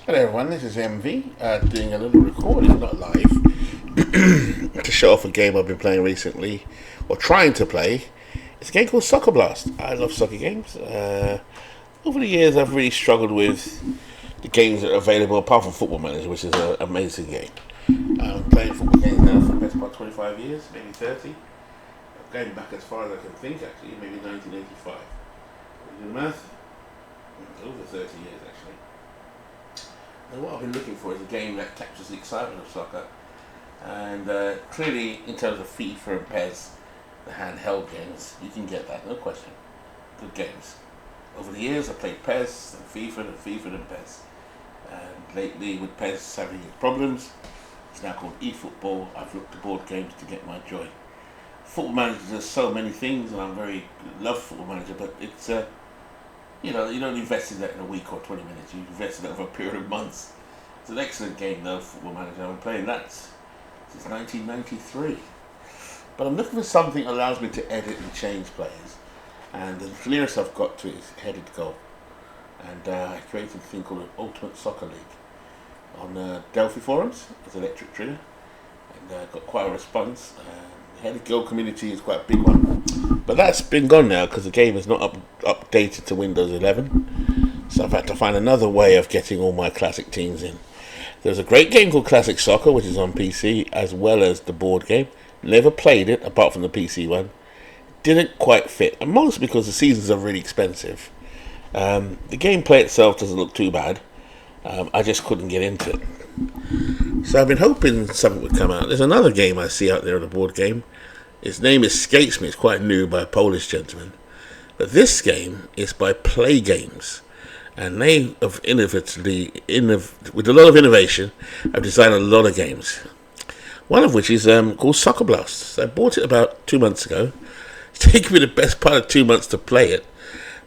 Hello everyone, this is MV, doing a little recording, not live, to show off a game I've been playing recently, or trying to play. It's a game called Soccer Blast. I love soccer games. Over the years I've really struggled with the games that are available, apart from Football Manager, which is an amazing game. I'm playing football games now for the best part 25 years, maybe 30. I'm going back as far as I can think actually, maybe 1985. Do the math? Over 30 years actually. And what I've been looking for is a game that captures the excitement of soccer. And clearly, in terms of FIFA and PES, the handheld games, you can get that, no question. Good games. Over the years, I've played PES, and FIFA, and PES. And lately, with PES having its problems, it's now called eFootball. I've looked to board games to get my joy. Football Manager does so many things, and I love Football Manager, but it's you don't invest in that in a week or 20 minutes. You invest in it over a period of months. It's an excellent game, though, Football Manager. I've been playing that since 1993. But I'm looking for something that allows me to edit and change players. And the clearest I've got to is headed goal. And I created a thing called an Ultimate Soccer League on Delphi forums. It's Electric Trigger. And got quite a response. The headed goal community is quite a big one. But that's been gone now because the game is not updated to Windows 11. So I've had to find another way of getting all my classic teams in. There's a great game called Classic Soccer, which is on PC, as well as the board game. Never played it, apart from the PC one. Didn't quite fit, and mostly because the seasons are really expensive. The gameplay itself doesn't look too bad. I just couldn't get into it. So I've been hoping something would come out. There's another game I see out there on the board game. Its name escapes me. It's quite new, by a Polish gentleman. But this game is by Plaay Games. And they have with a lot of innovation, have designed a lot of games. One of which is called Soccer Blast. So I bought it about 2 months ago. It's taken me the best part of 2 months to play it,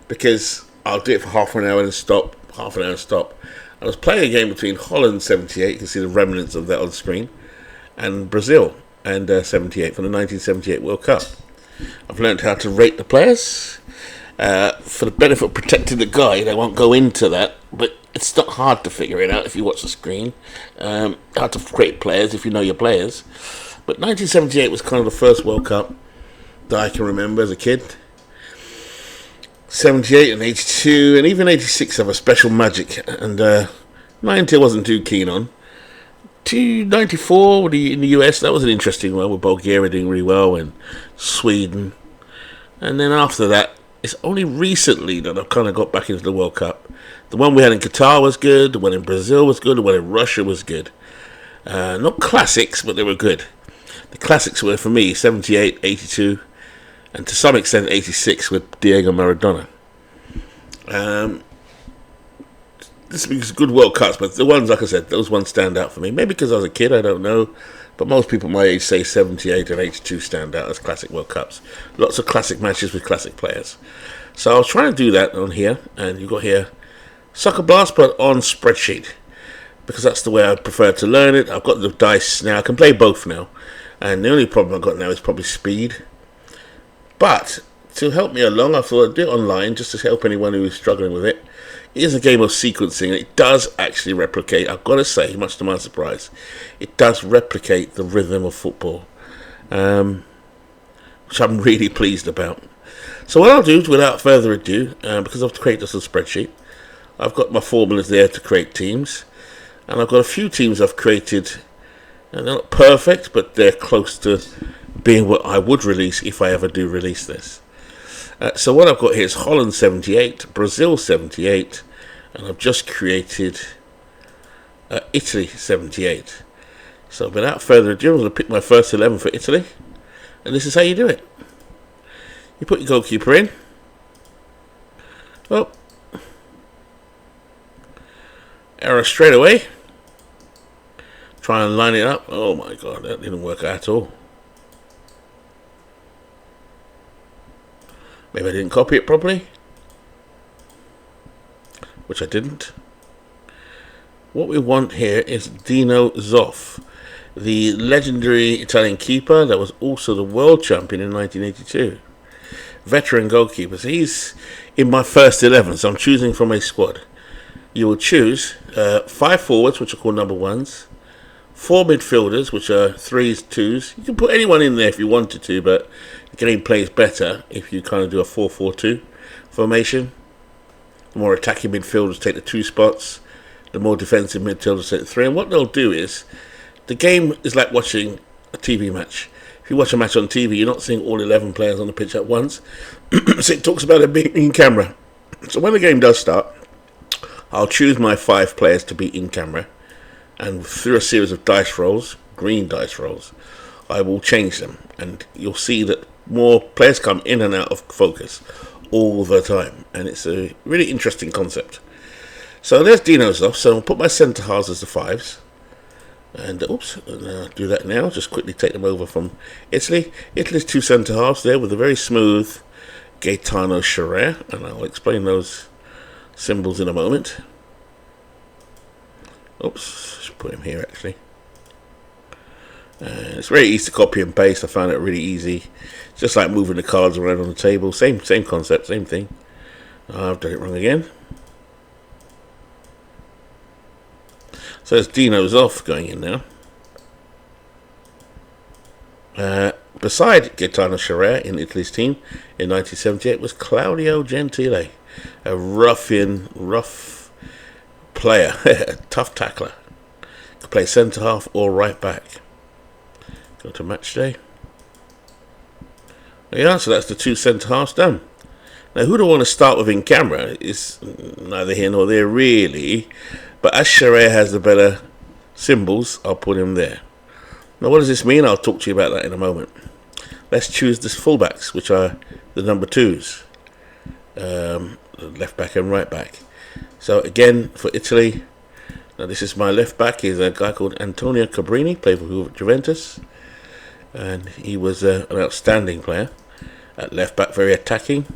because I'll do it for half an hour and stop, I was playing a game between Holland 78, you can see the remnants of that on screen, and Brazil and 78 from the 1978 World Cup. I've learned how to rate the players. For the benefit of protecting the guide, I won't go into that, but it's not hard to figure it out if you watch the screen. How to create players if you know your players. But 1978 was kind of the first World Cup that I can remember as a kid. 78 and 82 and even 86 have a special magic, and 90 I wasn't too keen on. 94 in the US, that was an interesting one, with Bulgaria doing really well and Sweden. And then after that, it's only recently that I've kind of got back into the World Cup. The one we had in Qatar was good, the one in Brazil was good, the one in Russia was good. Not classics, but they were good. The classics were, for me, 78, 82, and to some extent 86 with Diego Maradona. This is good World Cups, but the ones, like I said, those ones stand out for me. Maybe because I was a kid, I don't know. But most people my age say 78 and 82 stand out as classic World Cups. Lots of classic matches with classic players. So I was trying to do that on here, and you've got here Soccer Blast, but on Spreadsheet, because that's the way I prefer to learn it. I've got the dice now. I can play both now. And the only problem I've got now is probably speed. But to help me along, I thought I'd do it online just to help anyone who is struggling with it. It is a game of sequencing, and it does actually replicate, I've got to say, much to my surprise, it does replicate the rhythm of football, which I'm really pleased about. So what I'll do, without further ado, because I've created this on spreadsheet, I've got my formulas there to create teams, and I've got a few teams I've created, and they're not perfect, but they're close to being what I would release if I ever do release this. So what I've got here is Holland 78, Brazil 78, and I've just created Italy 78. So without further ado, I'm going to pick my first 11 for Italy, and this is how you do it. You put your goalkeeper in. Oh, error straight away. Try and line it up. Oh my god, that didn't work at all. Maybe I didn't copy it properly, which I didn't. What we want here is Dino Zoff, the legendary Italian keeper that was also the world champion in 1982. Veteran goalkeeper. So he's in my first 11, so I'm choosing from a squad. You will choose 5 forwards, which are called number ones, 4 midfielders, which are threes, twos. You can put anyone in there if you wanted to, but the game plays better if you kind of do a 4-4-2 formation. The more attacking midfielders take the 2 spots, the more defensive midfielders take the 3. And what they'll do is, the game is like watching a TV match. If you watch a match on TV, you're not seeing all 11 players on the pitch at once. So it talks about it being in camera. So when the game does start, I'll choose my 5 players to be in camera, and through a series of dice rolls, green dice rolls, I will change them, and you'll see that more players come in and out of focus all the time, and it's a really interesting concept. So there's Dino's off, so I'll put my centre halves as the 5s, and I'll do that now. Just quickly take them over from Italy. Italy's 2 centre halves there with a very smooth Gaetano Sciarra, and I'll explain those symbols in a moment. Should put him here actually. It's very easy to copy and paste. I found it really easy. It's just like moving the cards around on the table. Same concept, same thing. I've done it wrong again. So there's Dino's off going in now. Beside Gaetano Sciarra in Italy's team in 1978 was Claudio Gentile, a rough player, a tough tackler. Could play centre half or right back. Go to match day. Yeah, so that's the 2 centre halves done. Now, who do I want to start with in camera is neither here nor there really, but as Sciarra has the better symbols, I'll put him there. Now, what does this mean? I'll talk to you about that in a moment. Let's choose the fullbacks, which are the number 2s, left back and right back. So again, for Italy, now this is my left back. He's a guy called Antonio Cabrini, played for Juventus, and he was an outstanding player at left back, very attacking.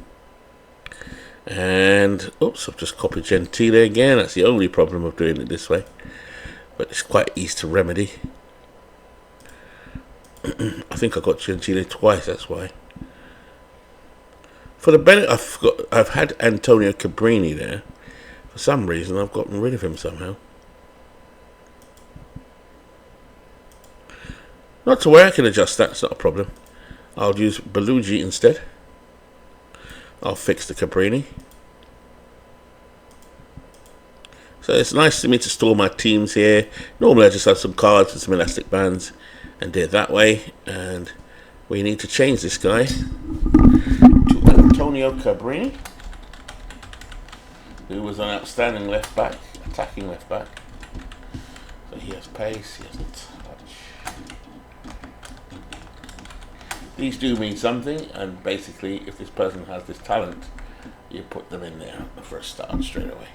And I've just copied Gentile again. That's the only problem of doing it this way, but it's quite easy to remedy. I think I got Gentile twice, that's why. For the benefit, I've had Antonio Cabrini there. For some reason, I've gotten rid of him somehow. Not to worry, I can adjust that, it's not a problem. I'll use Belugi instead. I'll fix the Cabrini. So it's nice to me to store my teams here. Normally I just have some cards and some elastic bands and do it that way. And we need to change this guy to Antonio Cabrini, who was an outstanding left back, attacking left back. So he has pace, he has touch. These do mean something, and basically if this person has this talent, you put them in there for a start straight away.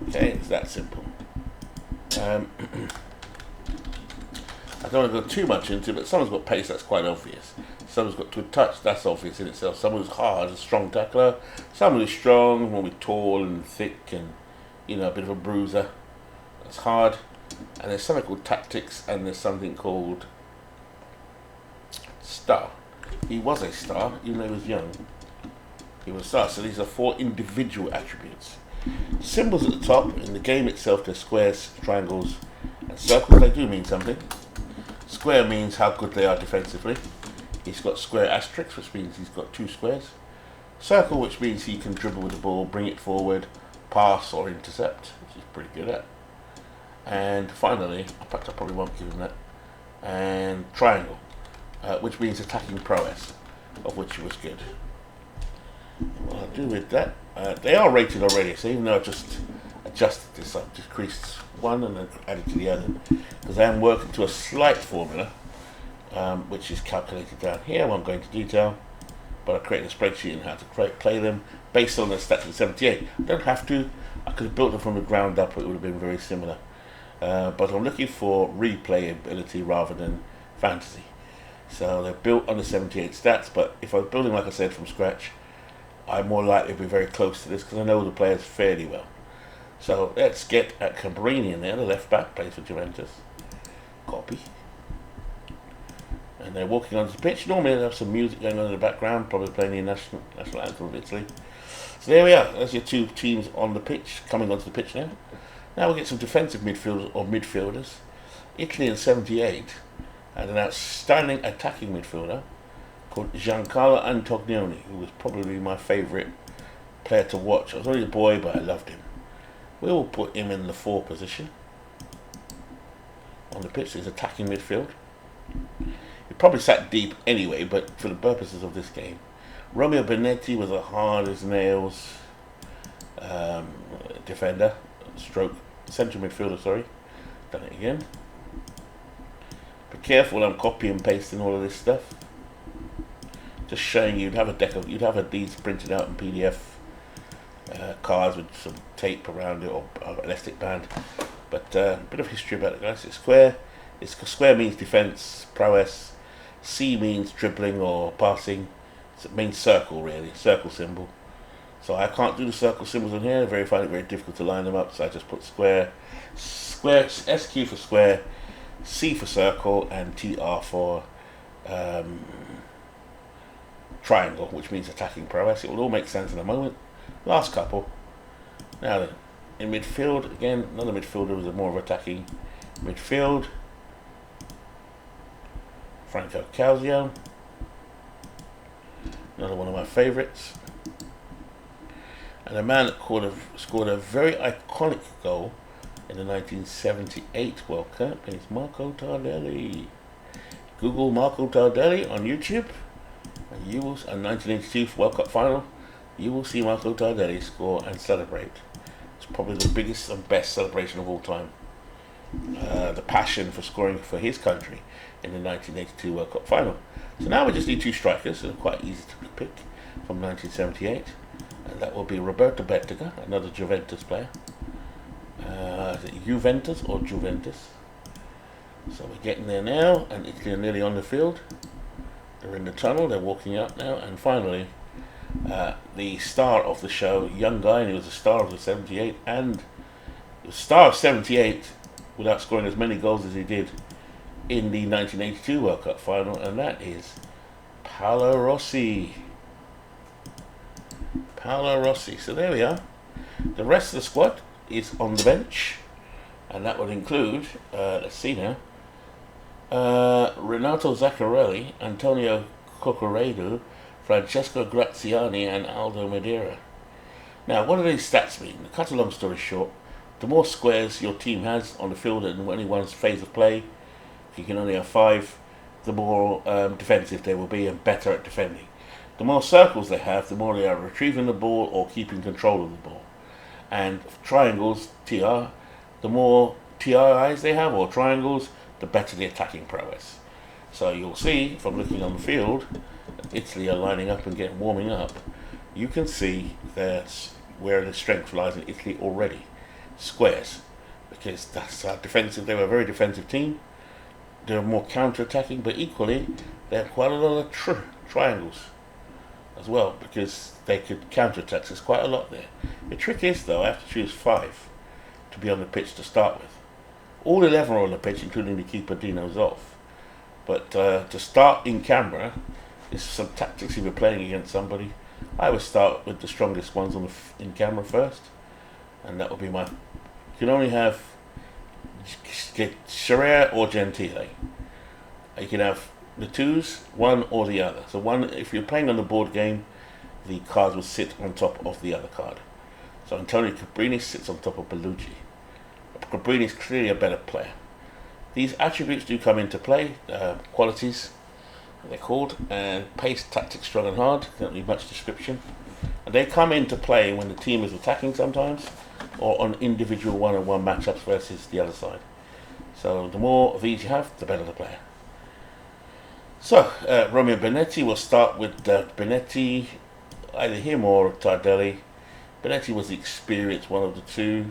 Okay, it's that simple. I don't want to go too much into it, but someone's got pace, that's quite obvious. Someone's got good touch, that's obvious in itself. Someone who's hard, a strong tackler. Someone who's strong, will be tall and thick and, a bit of a bruiser. That's hard. And there's something called tactics, and there's something called star. He was a star, even though he was young. He was a star. So these are 4 individual attributes. Symbols at the top. In the game itself, there's squares, triangles, and circles. They do mean something. Square means how good they are defensively. He's got square asterisks, which means he's got 2 squares. Circle, which means he can dribble with the ball, bring it forward, pass or intercept, which he's pretty good at. And finally, in fact I probably won't give him that, and triangle, which means attacking prowess, of which he was good. What I'll do with that, they are rated already, so even though I've just adjusted this, I've decreased one and then added to the other, because I am working to a slight formula, which is calculated down here. I won't go into detail, but I created a spreadsheet on how to play them based on the stats in 78. I don't have to. I could have built them from the ground up, it would have been very similar. But I'm looking for replayability rather than fantasy. So they're built on the 78 stats, but if I was building, like I said, from scratch, I'm more likely to be very close to this because I know the players fairly well. So let's get at Cabrini in there, the left back, plays for Juventus. Copy. And they're walking onto the pitch. Normally they have some music going on in the background, probably playing the national anthem of Italy. So there we are. There's your two teams on the pitch, coming onto the pitch now. Now we'll get some defensive midfielders or midfielders. Italy in '78 had an outstanding attacking midfielder called Giancarlo Antonioni, who was probably my favourite player to watch. I was only a boy, but I loved him. We will put him in the 4 position on the pitch. His attacking midfield. He probably sat deep anyway, but for the purposes of this game, Romeo Benetti was a hard as nails defender, stroke central midfielder. Sorry, done it again. Be careful, I'm copy and pasting all of this stuff. Just showing you'd have these printed out in PDF cards with some tape around it or elastic band. But a bit of history about it, guys. It's square. Square means defense, prowess. C means dribbling or passing. It means circle, really, circle symbol. So I can't do the circle symbols on here. I find it very difficult to line them up. So I just put square, SQ for square, C for circle, and TR for triangle, which means attacking prowess. It will all make sense in a moment. Last couple. Now then, in midfield, again, another midfielder was more of attacking midfield. Franco Calzio, another one of my favourites. And a man that scored a very iconic goal in the 1978 World Cup is Marco Tardelli. Google Marco Tardelli on YouTube, and you will, a 1982 World Cup final, you will see Marco Tardelli score and celebrate. It's probably the biggest and best celebration of all time. The passion for scoring for his country in the 1982 World Cup final. So now we just need 2 strikers, so quite easy to pick from 1978. And that will be Roberto Bettega, another Juventus player. Is it Juventus or Juventus? So we're getting there now, and it's nearly on the field. They're in the tunnel, they're walking out now, and finally, the star of the show, young guy, and he was the star of the '78, and the star of '78 without scoring as many goals as he did in the 1982 World Cup final, and that is Paolo Rossi. Paolo Rossi. So there we are. The rest of the squad is on the bench, and that would include, let's see now, Renato Zaccarelli, Antonio Coccoredo, Francesco Graziani, and Aldo Madeira. Now, what do these stats mean? To cut a long story short, the more squares your team has on the field in any one phase of play, if you can only have 5, the more defensive they will be and better at defending. The more circles they have, the more they are retrieving the ball or keeping control of the ball. And triangles, TR, the more TRIs they have, or triangles, the better the attacking prowess. So you'll see, from looking on the field, Italy are lining up and warming up. You can see that's where the strength lies in Italy already. Squares. Because that's how defensive, they were a very defensive team. They were more counter-attacking, but equally, they have quite a lot of triangles as well, because they could counter-attack. There's quite a lot there. The trick is, though, I have to choose 5 to be on the pitch to start with. All 11 are on the pitch, including the keeper Dino's off. But to start in camera, there's some tactics if you're playing against somebody. I would start with the strongest ones in camera first, and that will be my. You can only have Sciarra or Gentile. You can have the 2s, one or the other. So one, if you're playing on the board game, the cards will sit on top of the other card. So Antonio Cabrini sits on top of Bellucci. Cabrini is clearly a better player. These attributes do come into play, qualities, they're called, and pace, tactics, strong and hard. Don't need much description. And they come into play when the team is attacking sometimes, or on individual one-on-one matchups versus the other side. So the more of these you have, the better the player. So, Romeo Benetti, we'll start with Benetti, either him or Tardelli. Benetti was the experienced one of the two,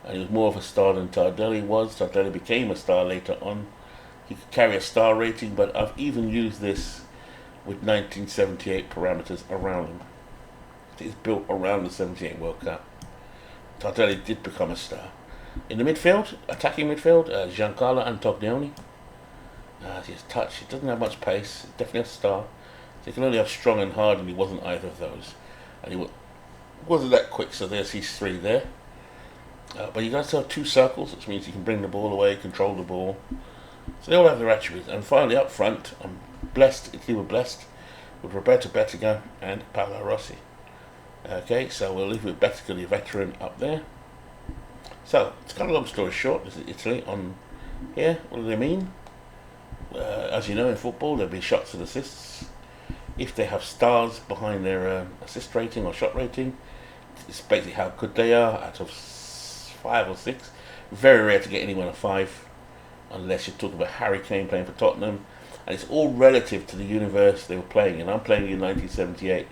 and he was more of a star than Tardelli was. Tardelli became a star later on. He could carry a star rating, but I've even used this with 1978 parameters around him. It's built around the '78 World Cup. Tardelli did become a star. In the midfield, attacking midfield, Giancarlo Antonioni. His touch, he doesn't have much pace, definitely a star. So he can only have strong and hard, and he wasn't either of those. And wasn't that quick, so there's his 3 there. But you guys have 2 circles, which means you can bring the ball away, control the ball. So they all have their attributes. And finally, up front, I'm blessed, Italy were blessed with Roberto Bettiga and Paolo Rossi. Okay, so we'll leave with Bettiga, the veteran, up there. So, it's kind of long story short, this is Italy on here. What do they mean? As you know, in football, there'll be shots and assists. If they have stars behind their assist rating or shot rating, it's basically how good they are out of 5 or 6. Very rare to get anyone a 5, unless you're talking about Harry Kane playing for Tottenham. And it's all relative to the universe they were playing in. I'm playing in the 1978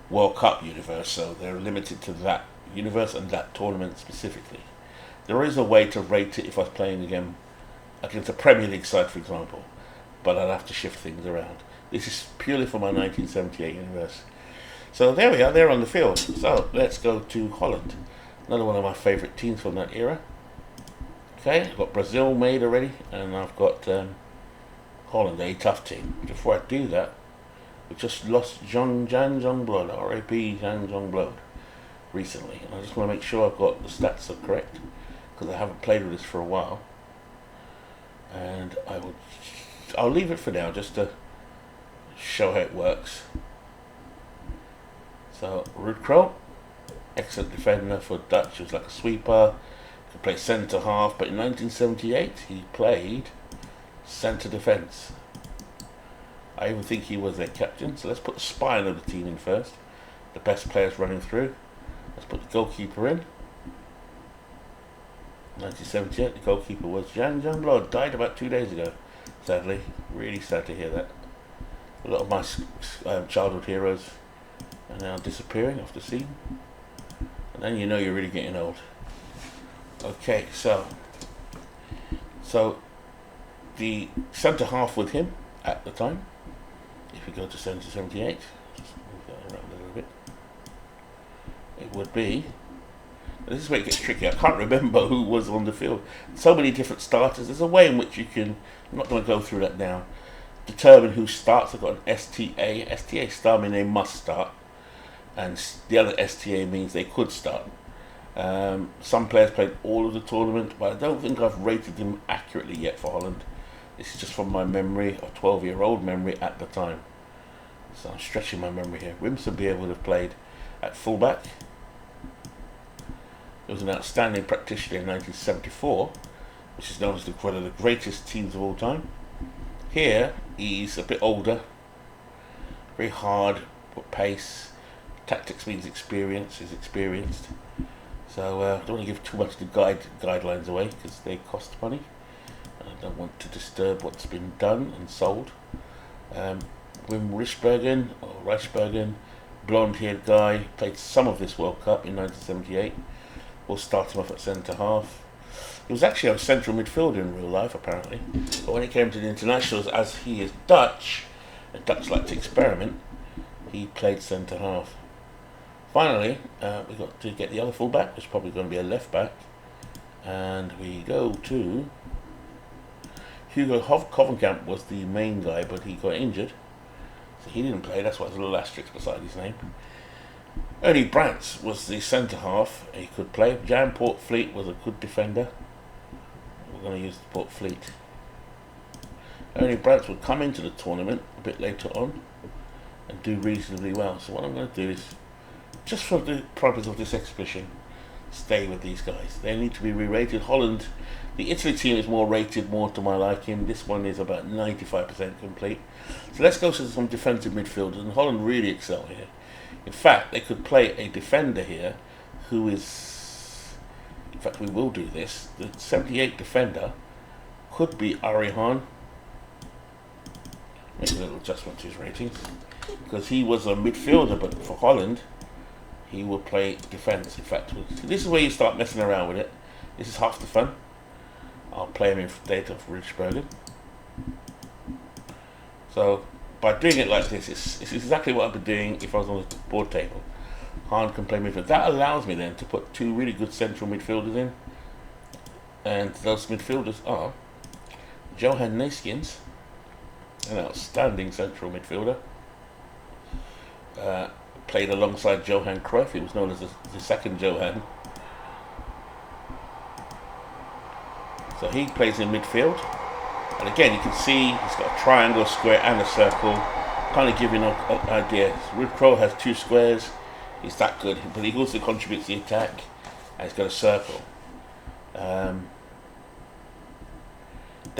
World Cup universe, so they're limited to that universe and that tournament specifically. There is a way to rate it if I was playing again against a Premier League side, for example, but I'd have to shift things around. This is purely for my 1978 universe. So there we are, they're on the field. So let's go to Holland. Another one of my favourite teams from that era. Okay, I've got Brazil made already, and I've got Holland, a tough team. Before I do that, we just lost Jan Jongbloed, R.A.P. Jan Jongbloed, recently. And I just want to make sure I've got the stats are correct, because I haven't played with this for a while. And I'll leave it for now, just to show how it works. So, Ruud Krol, excellent defender for Dutch. He was like a sweeper, could play centre half, but in 1978 he played centre defence. I even think he was their captain. So let's put the spine of the team in first. The best players running through. Let's put the goalkeeper in. 1978, the goalkeeper was Jan Jongbloed. Died about 2 days ago, sadly. Really sad to hear that. A lot of my childhood heroes are now disappearing off the scene. And then you know you're really getting old. Okay, so the centre half with him at the time, if we go to 78, just move that around a little bit, it would be, this is where it gets tricky, I can't remember who was on the field. So many different starters. There's a way in which you can, I'm not going to go through that now, determine who starts. I've got an STA. STA star means they must start, and the other STA means they could start. Some players played all of the tournament, but I don't think I've rated them accurately yet for Holland. This is just from my memory, a 12-year-old memory at the time. So I'm stretching my memory here. Wimson Beer would have played at fullback. He was an outstanding practitioner in 1974, which is known as one of the greatest teams of all time. Here, he's a bit older, very hard, but pace. Tactics means experience, he's experienced. So I don't want to give too much of the guidelines away, because they cost money. I don't want to disturb what's been done and sold. Wim Reichbergen, blonde-haired guy, played some of this World Cup in 1978. We'll start him off at centre half. He was actually a central midfielder in real life, apparently. But when it came to the internationals, as he is Dutch, and Dutch like to experiment, he played centre half. Finally, we've got to get the other fullback, which is probably going to be a left back. And we go to Hugo Hovenkamp was the main guy, but he got injured. So he didn't play, that's why there's a little asterisk beside his name. Ernie Brantz was the centre half, he could play. Jan Portfleet was a good defender. We're going to use the Portfleet. Ernie Brantz would come into the tournament a bit later on and do reasonably well. So what I'm going to do is, just for the purpose of this exhibition, stay with these guys. They need to be re-rated. Holland, the Italy team is more rated, more to my liking. This one is about 95% complete. So let's go to some defensive midfielders, and Holland really excel here. In fact, they could play a defender here who is, in fact we will do this, the 78 defender could be Arihan. Make a little adjustment to his ratings, because he was a midfielder, but for Holland he will play defence. In fact, this is where you start messing around with it. This is half the fun. I'll play him in data for Richbergen. So by doing it like this, it's exactly what I'd be doing if I was on the board table. Hahn can play midfield. That allows me then to put 2 really good central midfielders in, and those midfielders are Johan Neeskens, an outstanding central midfielder. played alongside Johan Cruyff. He was known as the second Johan. So he plays in midfield. And again, you can see he's got a triangle, square, and a circle. Kind of giving an idea. Ruud Krol has 2 squares. He's that good, but he also contributes the attack. And he's got a circle. Then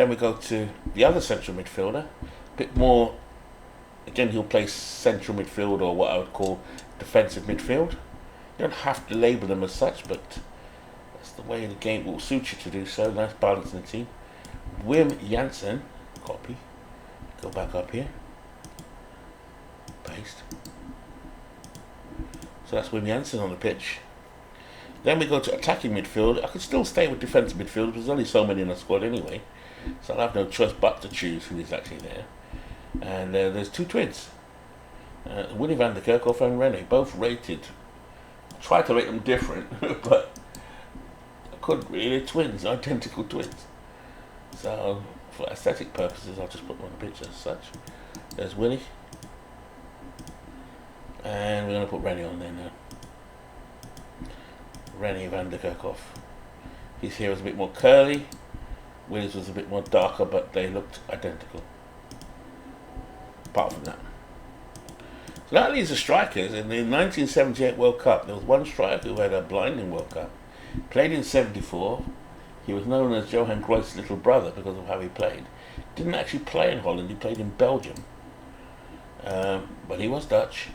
we go to the other central midfielder. A bit more. Again, he'll play central midfield, or what I would call defensive midfield. You don't have to label them as such, but that's the way the game will suit you to do so. Nice balance in the team. Wim Jansen, copy. Go back up here. Paste. So that's Wim Jansen on the pitch. Then we go to attacking midfield. I could still stay with defensive midfield, but there's only so many in the squad anyway. So I'll have no choice but to choose who is actually there. And there's 2 twins. Willy van der Kerkhoff and Rene, both rated. I tried to make them different, but I couldn't really. They're twins, identical twins. So for aesthetic purposes, I'll just put them on the picture as such. There's Willy. And we're going to put Rene on there now. Rene van der Kerkhoff. His hair was a bit more curly. Willy's was a bit more darker, but they looked identical. Apart from that. So that leaves the strikers. In the 1978 World Cup, there was one striker who had a blinding World Cup. Played in 74. He was known as Johan Cruyff's little brother because of how he played. Didn't actually play in Holland, he played in Belgium. But he was Dutch.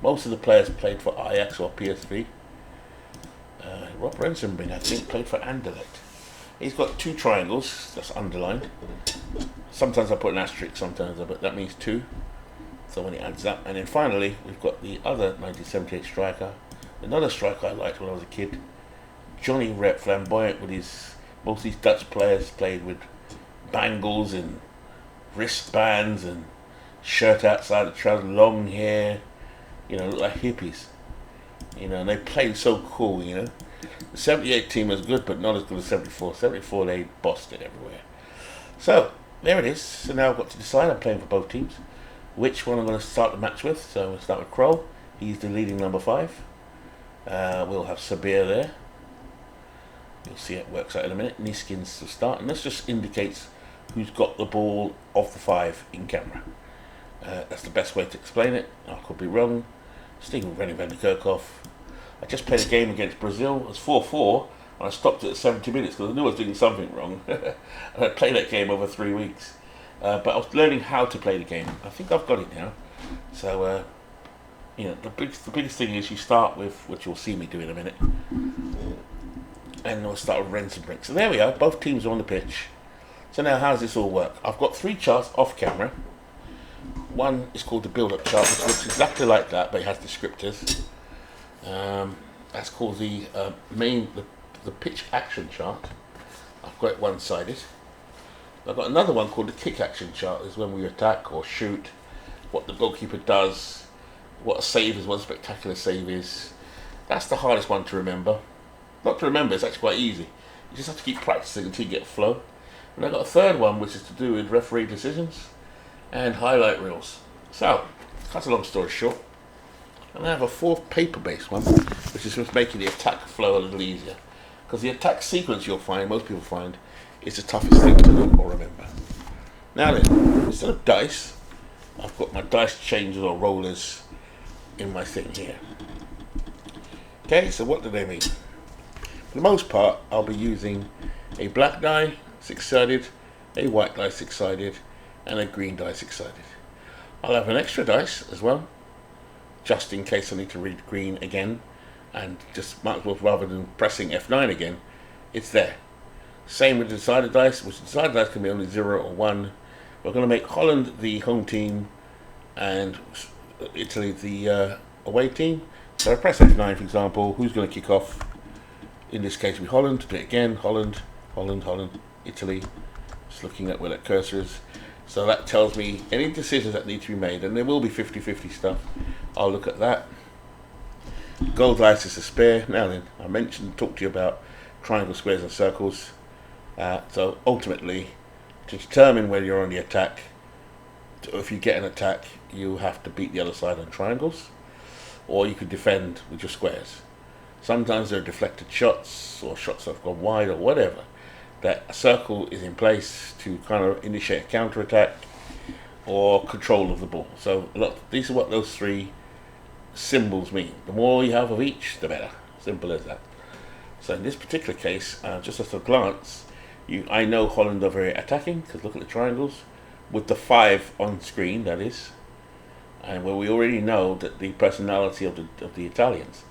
Most of the players played for Ajax or PSV. Rob Rensenbrink, I think, played for Anderlecht. He's got 2 triangles, that's underlined. Sometimes I put an asterisk, sometimes but that means 2. So when it adds up. And then finally, we've got the other 1978 striker. Another striker I liked when I was a kid. Johnny Rep, flamboyant with his... Most of these Dutch players played with bangles and wristbands and shirt outside the trousers, long hair. You know, look like hippies. You know, and they played so cool, you know. The 78 team was good, but not as good as 74. 74, they bossed it everywhere. So, there it is. So now I've got to decide. I'm playing for both teams. Which one I'm going to start the match with. So we'll start with Krol. He's the leading number 5. We'll have Sabir there. You'll see it works out in a minute. Niskins to start. And this just indicates who's got the ball off the 5 in camera. That's the best way to explain it. I could be wrong. Stephen Rene van der Kerkhoff. I just played a game against Brazil. It was 4-4, and I stopped it at 70 minutes because I knew I was doing something wrong. And I played that game over 3 weeks. But I was learning how to play the game. I think I've got it now. So, you know, the biggest thing is you start with, which you'll see me do in a minute. And we'll start with Rensenbrink. So there we are. Both teams are on the pitch. So now how does this all work? I've got 3 charts off camera. One is called the build-up chart, which looks exactly like that, but it has descriptors. That's called the the pitch action chart. I've got it one-sided. I've got another one called the kick action chart. Is when we attack or shoot, what the goalkeeper does, what a save is, what a spectacular save is. That's the hardest one to remember. Not to remember, it's actually quite easy. You just have to keep practicing until you get flow. And I've got a third one, which is to do with referee decisions and highlight reels. So, cut a long story short, and I have a 4th paper-based one, which is just making the attack flow a little easier. Because the attack sequence you'll find, most people find, is the toughest thing to learn or remember. Now then, instead of dice, I've got my dice changers or rollers in my thing here. Okay, so what do they mean? For the most part, I'll be using a black die, 6-sided, a white die, 6-sided, and a green die, 6-sided. I'll have an extra dice as well, just in case I need to read green again, and just might as well, rather than pressing F9 again, it's there. Same with the decided dice, which the decided dice can be only 0 or 1. We're going to make Holland the home team and Italy the away team. So I press F9, for example, who's going to kick off? In this case, we Holland. Do it again, Holland, Holland, Holland, Italy. Just looking at where that cursor is. So that tells me any decisions that need to be made, and there will be 50-50 stuff. I'll look at that. Gold dice is a spare. Now then, I talked to you about triangles, squares, and circles. So ultimately, to determine whether you're on the attack, if you get an attack, you have to beat the other side on triangles. or you could defend with your squares. Sometimes there are deflected shots or shots that have gone wide or whatever. That a circle is in place to kind of initiate a counter attack or control of the ball. So these are what those three symbols mean. The more you have of each, the better. Simple as that. So in this particular case, just at a glance, I know Holland are very attacking, because look at the triangles, with the 5 on screen, that is. And where we already know that the personality of the Italians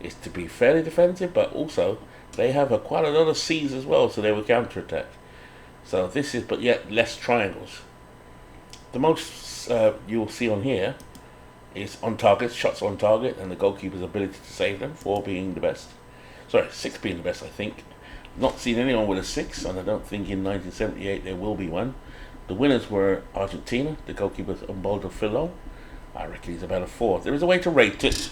is to be fairly defensive, but also they have quite a lot of C's as well, so they will counter-attack. So this is, but yet less triangles. The most you'll see on here is on target, shots on target, and the goalkeeper's ability to save them, 4 being the best. Sorry, 6 being the best, I think. Not seen anyone with a 6, and I don't think in 1978 there will be one. The winners were Argentina, the goalkeeper's Umbaldo Fillo. I reckon he's about a 4. There is a way to rate it.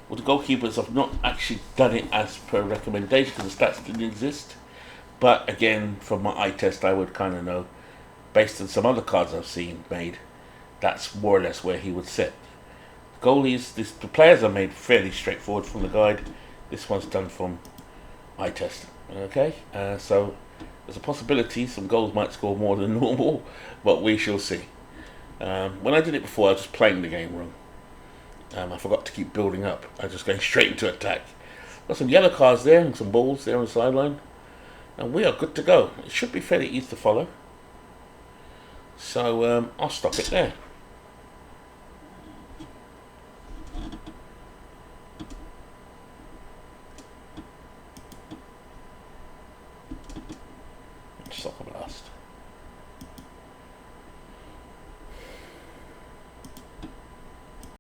Well, the goalkeepers have not actually done it as per recommendation because the stats didn't exist. But again, from my eye test, I would kind of know, based on some other cards I've seen made, that's more or less where he would sit. Goalies, the players are made fairly straightforward from the guide. This one's done from eye test. Okay, so there's a possibility some goals might score more than normal, but we shall see. When I did it before, I was just playing the game wrong. I forgot to keep building up. I was just going straight into attack. Got some yellow cards there and some balls there on the sideline. And we are good to go. It should be fairly easy to follow. So I'll stop it there.